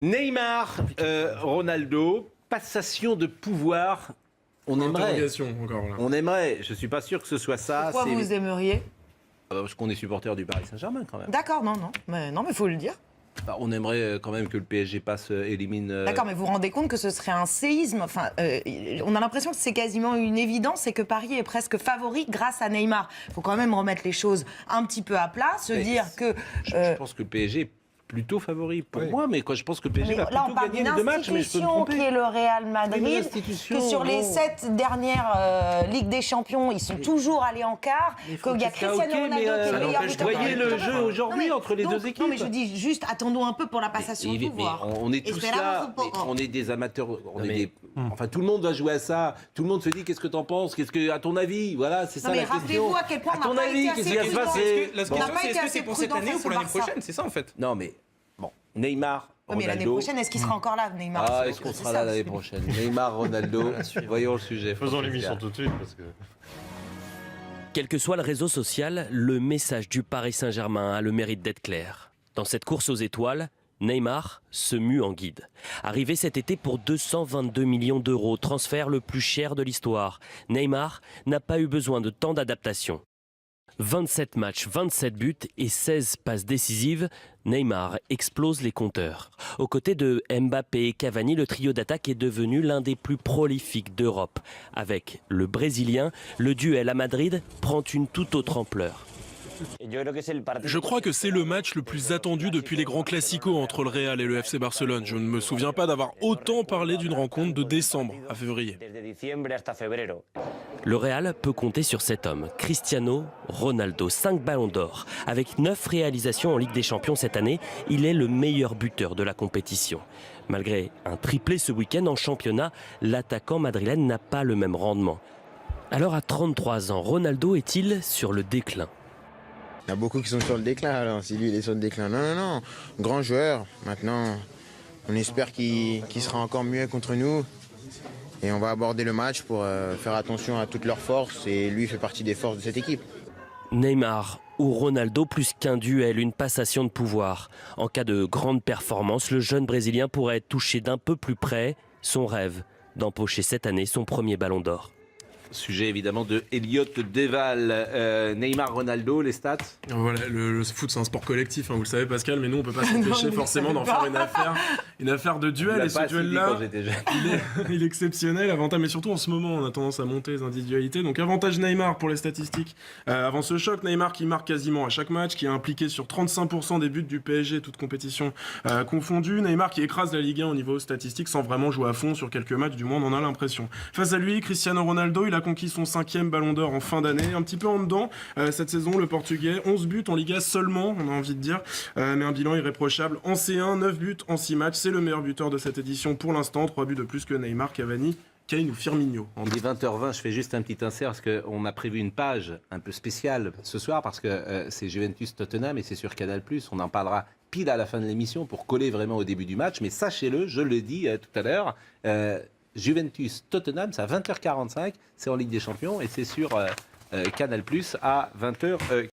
Neymar, Ronaldo, passation de pouvoir. On aimerait. Encore, là. On aimerait. Je suis pas sûr que ce soit ça. Pourquoi vous aimeriez? Parce qu'on est supporter du Paris Saint-Germain quand même. D'accord, non, mais faut le dire. Bah, on aimerait quand même que le PSG élimine. D'accord, mais vous vous rendez compte que ce serait un séisme. Enfin, on a l'impression que c'est quasiment une évidence et que Paris est presque favori grâce à Neymar. Il faut quand même remettre les choses un petit peu à plat, dire que. Je pense que le PSG est plutôt favori pour moi, mais je pense que le PSG va là, plutôt gagner les deux matchs. Mais je peux me tromper. Qui est le Real Madrid, que sur les 7 dernières Ligues des Champions, ils sont toujours allés en quart, qu'il y a Cristiano Ronaldo qui est le meilleur buteur. Voyez le jeu aujourd'hui entre les deux équipes. Non, mais je dis juste, attendons un peu pour la passation de pouvoir. On est tous là, on est des amateurs, enfin tout le monde va jouer à ça, tout le monde se dit qu'est-ce que t'en penses, à ton avis, voilà, c'est ça la question. Rappelez-vous à quel point on n'a pas été assez prudent. La question c'est est-ce que c'est pour cette année ou pour l'année prochaine, c'est ça en fait. Non mais Neymar, Ronaldo. Mais l'année prochaine, est-ce qu'il sera encore là, Neymar? Est-ce qu'on sera là l'année prochaine? Neymar, Ronaldo, voyons le sujet. Faisons l'émission tout de suite parce que... Quel que soit le réseau social, le message du Paris Saint-Germain a le mérite d'être clair. Dans cette course aux étoiles, Neymar se mue en guide. Arrivé cet été pour 222 millions d'euros, transfert le plus cher de l'histoire, Neymar n'a pas eu besoin de temps d'adaptation. 27 matchs, 27 buts et 16 passes décisives, Neymar explose les compteurs. Aux côtés de Mbappé et Cavani, le trio d'attaque est devenu l'un des plus prolifiques d'Europe. Avec le Brésilien, le duel à Madrid prend une toute autre ampleur. Je crois que c'est le match le plus attendu depuis les grands classicos entre le Real et le FC Barcelone. Je ne me souviens pas d'avoir autant parlé d'une rencontre de décembre à février. Le Real peut compter sur cet homme, Cristiano Ronaldo, 5 ballons d'or. Avec 9 réalisations en Ligue des Champions cette année, il est le meilleur buteur de la compétition. Malgré un triplé ce week-end en championnat, l'attaquant madrilène n'a pas le même rendement. Alors à 33 ans, Ronaldo est-il sur le déclin ? Il y a beaucoup qui sont sur le déclin, alors si lui il est sur le déclin. Non. Grand joueur. Maintenant, on espère qu'il sera encore mieux contre nous. Et on va aborder le match pour faire attention à toutes leurs forces. Et lui fait partie des forces de cette équipe. Neymar ou Ronaldo, plus qu'un duel, une passation de pouvoir. En cas de grande performance, le jeune Brésilien pourrait toucher d'un peu plus près son rêve d'empocher cette année son premier ballon d'or. Sujet évidemment de Elliot Deval. Neymar, Ronaldo, les stats. Voilà, le foot c'est un sport collectif, vous le savez Pascal, mais nous on peut pas s'empêcher forcément d'en faire une affaire de duel. Et ce duel-là, il est exceptionnel, avantage, mais surtout en ce moment on a tendance à monter les individualités. Donc avantage Neymar pour les statistiques. Avant ce choc, Neymar qui marque quasiment à chaque match, qui est impliqué sur 35% des buts du PSG, toute compétition confondue. Neymar qui écrase la Ligue 1 au niveau statistique sans vraiment jouer à fond sur quelques matchs, du moins on en a l'impression. Face à lui, Cristiano Ronaldo, il a conquis son 5e ballon d'or en fin d'année, un petit peu en dedans cette saison, le Portugais, 11 buts en Liga seulement, on a envie de dire, mais un bilan irréprochable en C1, 9 buts en 6 matchs, c'est le meilleur buteur de cette édition pour l'instant, 3 buts de plus que Neymar, Cavani, Kane ou Firmino. Il est 20h20, je fais juste un petit insert parce qu'on a prévu une page un peu spéciale ce soir parce que c'est Juventus-Tottenham et c'est sur Canal+, on en parlera pile à la fin de l'émission pour coller vraiment au début du match, mais sachez-le, je le dis tout à l'heure, Juventus-Tottenham, c'est à 20h45, c'est en Ligue des Champions et c'est sur Canal+, à 20h45.